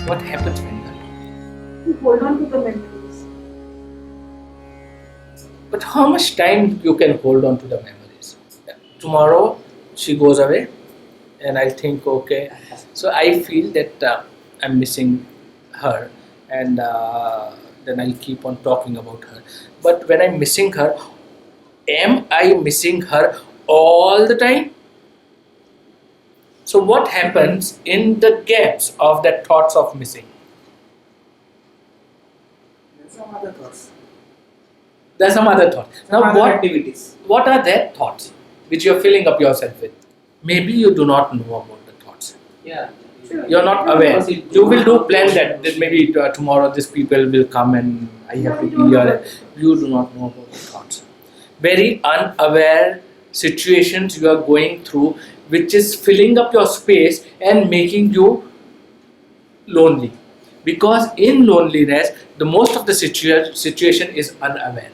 What happens when you are alone? You hold on to the memories. But how much time you can hold on to the memories? Tomorrow she goes away, and I think, okay, so I feel that I'm missing her, and then I'll keep on talking about her. But when I'm missing her, am I missing her all the time? So what happens in the gaps of that thoughts of missing? There's some other thoughts. There's some other thought. Some Now other what activities. what are their thoughts which you're filling up yourself with? Maybe you do not know about the thoughts. Yeah. You're not aware. You will do plan that maybe tomorrow these people will come and I have to be here. You do not know about the thoughts. Very unaware situations you are going through, which is filling up your space and making you lonely. Because in loneliness, the most of the situation is unaware.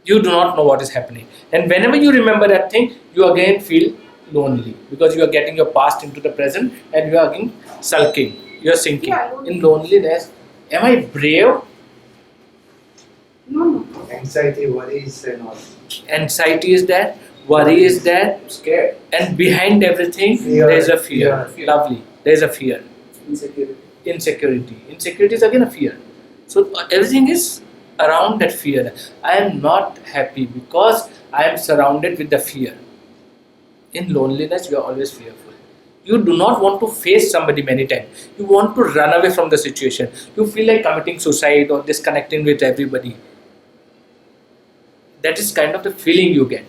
You do not know what is happening, and whenever you remember that thing, you again feel lonely because you are getting your past into the present and you are again sulking, you are sinking in loneliness. Am I brave? No. Anxiety, worries, and all. Anxiety is there, worry is there, Scared. and behind everything Fear. there is a fear. Fear. Lovely, there is a fear. Insecurity. Insecurity is again a fear. So everything is around that fear. I am not happy because I am surrounded with the fear. In loneliness, you are always fearful. You do not want to face somebody many times. You want to run away from the situation. You feel like committing suicide or disconnecting with everybody. That is kind of the feeling you get.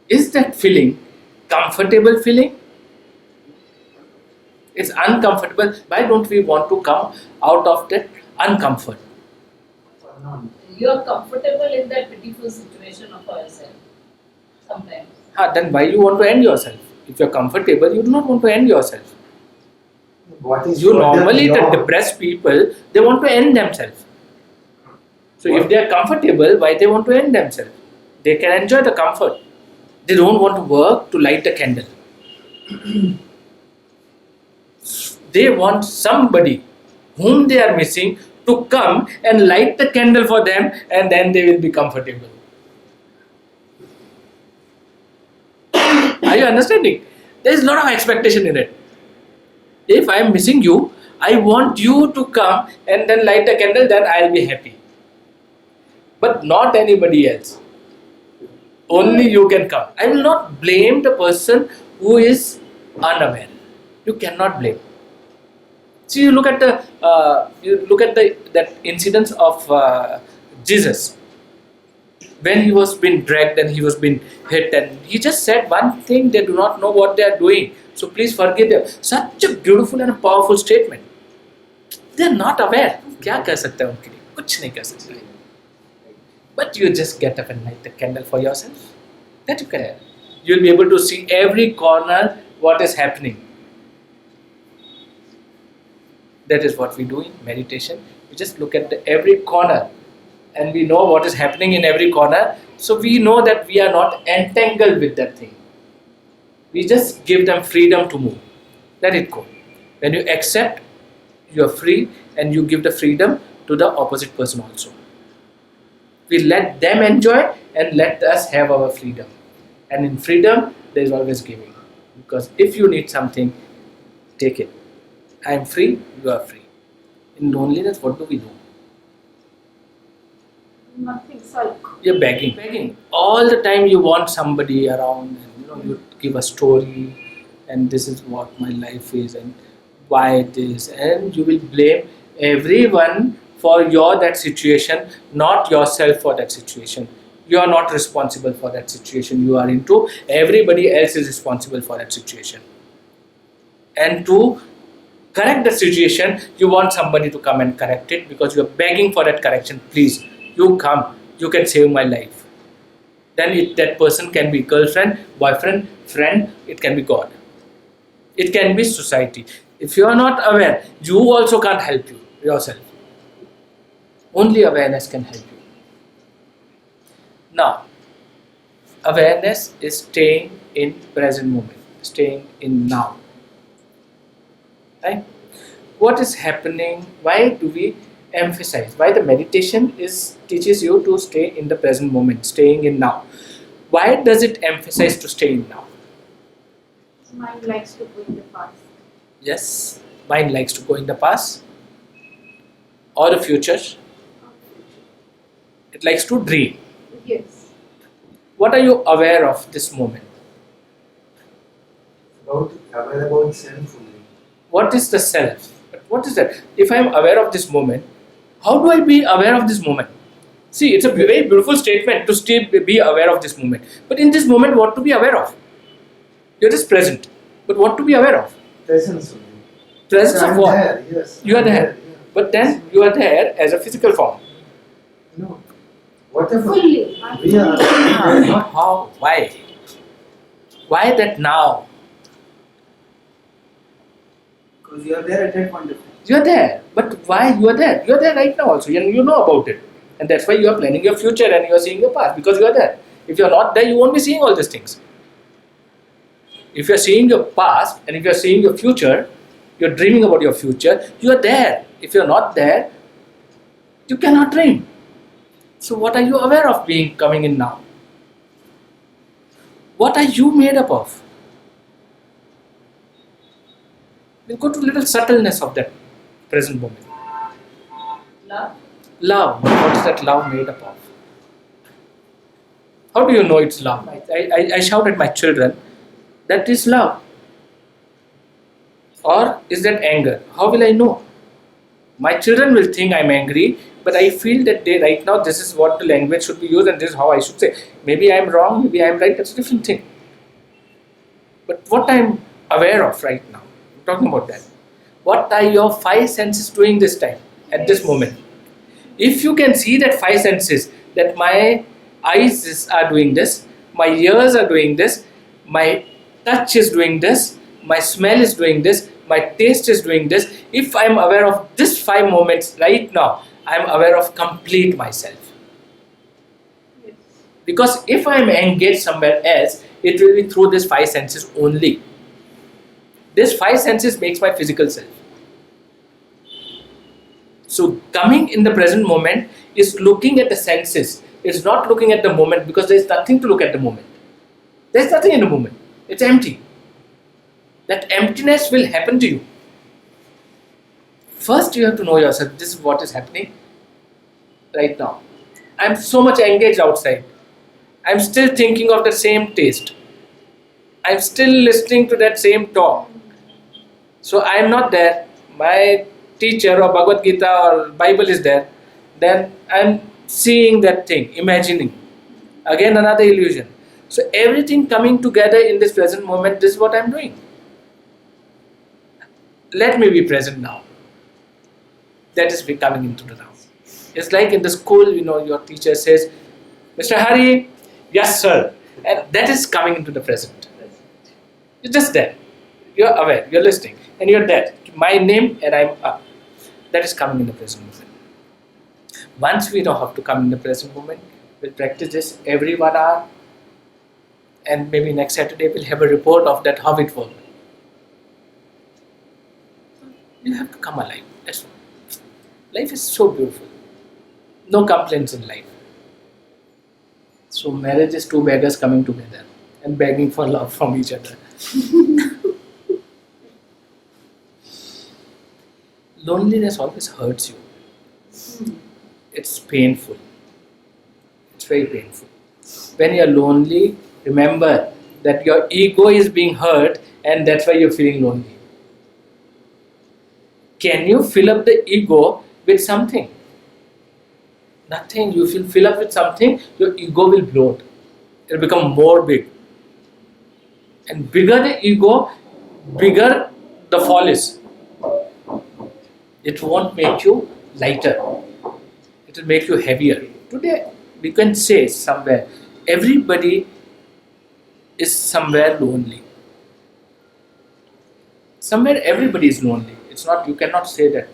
Is that feeling comfortable feeling? It's uncomfortable. Why don't we want to come out of that uncomfort? You're comfortable in that pitiful situation of yourself sometimes. Then why you want to end yourself? If you're comfortable, you do not want to end yourself. What is You further normally, the beyond? depressed people, they want to end themselves. So if What? they are comfortable, why they want to end themselves? They can enjoy the comfort. They don't want to work to light the candle. They want somebody whom they are missing to come and light the candle for them, and then they will be comfortable. Are you understanding? There is a lot of expectation in it. If I am missing you, I want you to come and then light the candle, then I will be happy. But not anybody else. Only you can come. I will not blame the person who is unaware. You cannot blame. See, you look at that incidence of Jesus when he was being dragged and he was being hit, and he just said one thing: they do not know what they are doing. So please forgive them. Such a beautiful and a powerful statement. They are not aware. क्या कर सकते हैं उनके लिए? कुछ नहीं कर सकते. But you just get up and light the candle for yourself. That you can. You'll be able to see every corner what is happening. That is what we do in meditation. We just look at every corner and we know what is happening in every corner. So we know that we are not entangled with that thing. We just give them freedom to move. Let it go. When you accept, you are free, and you give the freedom to the opposite person also. We let them enjoy and let us have our freedom. And in freedom, there is always giving. Because if you need something, take it. I am free, you are free. In loneliness, what do we do? Nothing. Sulk. You're begging. All the time you want somebody around, and you give a story, and this is what my life is, and why it is, and you will blame everyone for that situation, not yourself for that situation. You are not responsible for that situation you are into. Everybody else is responsible for that situation. And to correct the situation, you want somebody to come and correct it because you are begging for that correction. Please, you come, you can save my life. Then that person can be girlfriend, boyfriend, friend, it can be God. It can be society. If you are not aware, you also can't help yourself. Only awareness can help you. Now, awareness is staying in present moment, staying in now. Right? What is happening? Why do we emphasize? Why the meditation teaches you to stay in the present moment, staying in now? Why does it emphasize to stay in now? Mind likes to go in the past. Yes, mind likes to go in the past or the future. It likes to dream. Yes. What are you aware of this moment? Aware about self only. What is the self? What is that? If I am aware of this moment, how do I be aware of this moment? See, it's a very beautiful statement to still be aware of this moment. But in this moment, what to be aware of? You're just present. But what to be aware of? Presence only. Presence I'm of what? there, yes. You are I'm there. yeah. But then you are there as a physical form. No. Whatever. Fully. I'm We are fully. not. How? Why? Why that now? Because you are there at that point of time. You are there. But why you are there? You are there right now also. And you know about it. And that's why you are planning your future and you are seeing your past. Because you are there. If you are not there, you won't be seeing all these things. If you are seeing your past and if you are seeing your future, you are dreaming about your future, you are there. If you are not there, you cannot dream. So what are you aware of being coming in now? What are you made up of? We'll go to little subtleness of that present moment. Love. Love. What is that love made up of? How do you know it's love? I shout at my children, that is love. Or is that anger? How will I know? My children will think I'm angry, but I feel that right now this is what the language should be used and this is how I should say. Maybe I'm wrong, maybe I'm right, that's a different thing. But what I'm aware of right now, I'm talking about that. What are your five senses doing this time, at this moment? If you can see that five senses, that my eyes are doing this, my ears are doing this, my touch is doing this, my smell is doing this, my taste is doing this. If I am aware of these five moments right now, I am aware of complete myself. Yes. Because if I am engaged somewhere else, it will be through these five senses only. These five senses makes my physical self. So coming in the present moment is looking at the senses. It's not looking at the moment because there is nothing to look at the moment. There is nothing in the moment. It's empty. That emptiness will happen to you. First you have to know yourself, this is what is happening right now. I'm so much engaged outside. I'm still thinking of the same taste. I'm still listening to that same talk. So I am not there. My teacher or Bhagavad Gita or Bible is there. Then I'm seeing that thing, imagining. Again another illusion. So everything coming together in this present moment, this is what I'm doing. Let me be present now. That is coming into the now. It's like in the school, your teacher says, Mr. Hari, yes sir. And that is coming into the present. You're just there. You're aware, you're listening, and you're there. My name and I'm up. That is coming in the present moment. Once we know how to come in the present moment, we'll practice this every 1 hour, and maybe next Saturday we'll have a report of that, how it worked. You have to come alive. That's all. Life is so beautiful. No complaints in life. So marriage is two beggars coming together and begging for love from each other. Loneliness always hurts you. It's painful. It's very painful. When you're lonely, remember that your ego is being hurt and that's why you're feeling lonely. Can you fill up the ego with something? Nothing. You will fill up with something, your ego will bloat. It will become more big. And bigger the ego, bigger the fall is. It won't make you lighter. It will make you heavier. Today, we can say somewhere, everybody is somewhere lonely. Somewhere everybody is lonely. It's not, you cannot say that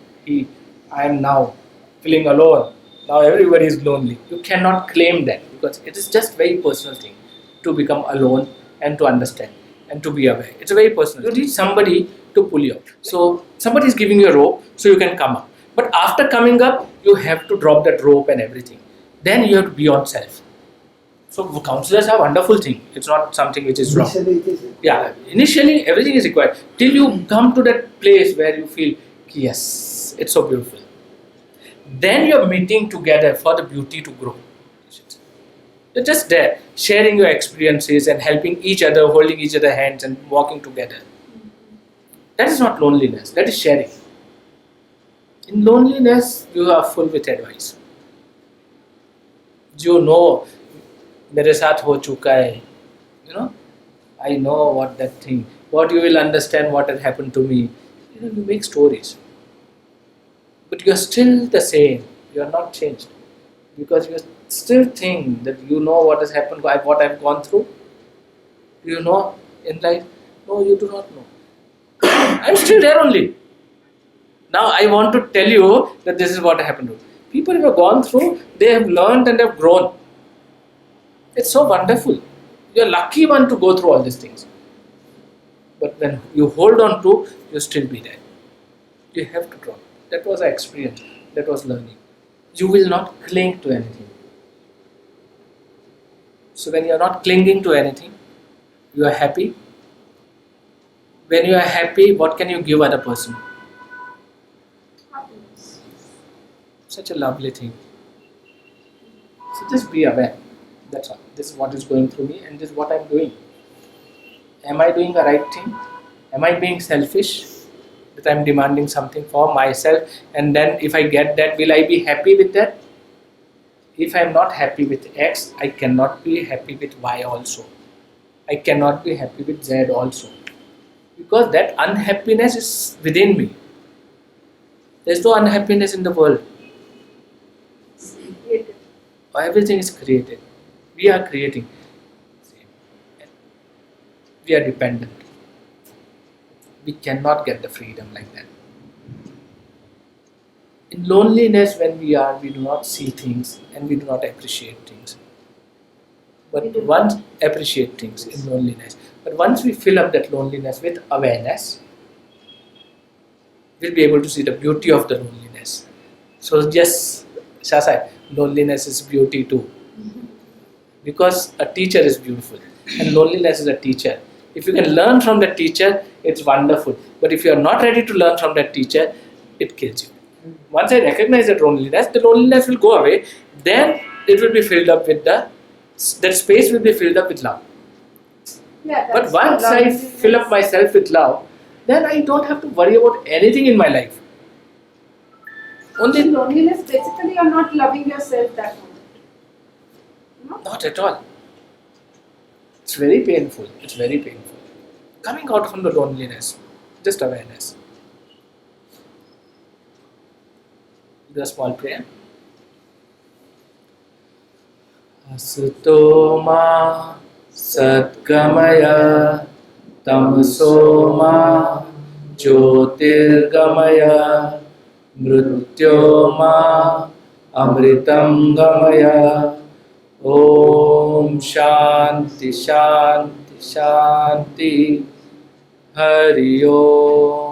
I am now feeling alone. Now everybody is lonely. You cannot claim that because it is just very personal thing to become alone and to understand. and to be aware. It's very personal. You need somebody to pull you up. So somebody is giving you a rope so you can come up. But after coming up, you have to drop that rope and everything. Then you have to be on self. So counselors are a wonderful thing. It's not something which is wrong. Initially it is. Yeah, initially everything is required. Till you come to that place where you feel, yes, it's so beautiful. Then you're meeting together for the beauty to grow. You're just there, sharing your experiences and helping each other, holding each other's hands and walking together. That is not loneliness, that is sharing. In loneliness, you are full with advice. You know, मेरे साथ हो चुका है. You know, I know what that thing, what you will understand what has happened to me. You know, you make stories. But you are still the same, you are not changed. Because you still think that you know what has happened, what I've gone through. Do you know in life? No, you do not know. I'm still there only. Now I want to tell you that this is what happened to people who have gone through, they have learned and have grown. It's so wonderful. You're lucky one to go through all these things. But when you hold on to, you'll still be there. You have to drop. That was our experience. That was learning. You will not cling to anything. So when you are not clinging to anything, you are happy. When you are happy, what can you give other person? Happiness. Such a lovely thing. So just be aware. That's all. This is what is going through me and this is what I'm doing. Am I doing the right thing? Am I being selfish? That I'm demanding something for myself and then if I get that, will I be happy with that? If I'm not happy with X, I cannot be happy with Y also. I cannot be happy with Z also. Because that unhappiness is within me. There's no unhappiness in the world. Created. Everything is created. We are creating. We are dependent. We cannot get the freedom like that. In loneliness, when we do not see things and we do not appreciate things. But once appreciate things in loneliness. But once we fill up that loneliness with awareness, we'll be able to see the beauty of the loneliness. So yes, Shasai, loneliness is beauty too. Because a teacher is beautiful and loneliness is a teacher. If you can learn from that teacher, it's wonderful. But if you are not ready to learn from that teacher, it kills you. Once I recognize that the loneliness will go away. Then it will be filled up with that space will be filled up with love. Yeah, But once I fill up myself with love, then I don't have to worry about anything in my life. Only loneliness, basically you're not loving yourself that much. No? not at all. It's very painful. It's very painful. Coming out from the loneliness, just awareness. Do a small prayer. Asutoma Satgamaya Tamasoma Jyotirgamaya Mrityoma Amritam Gamaya Om Shanti Shanti Shanti Hari Om.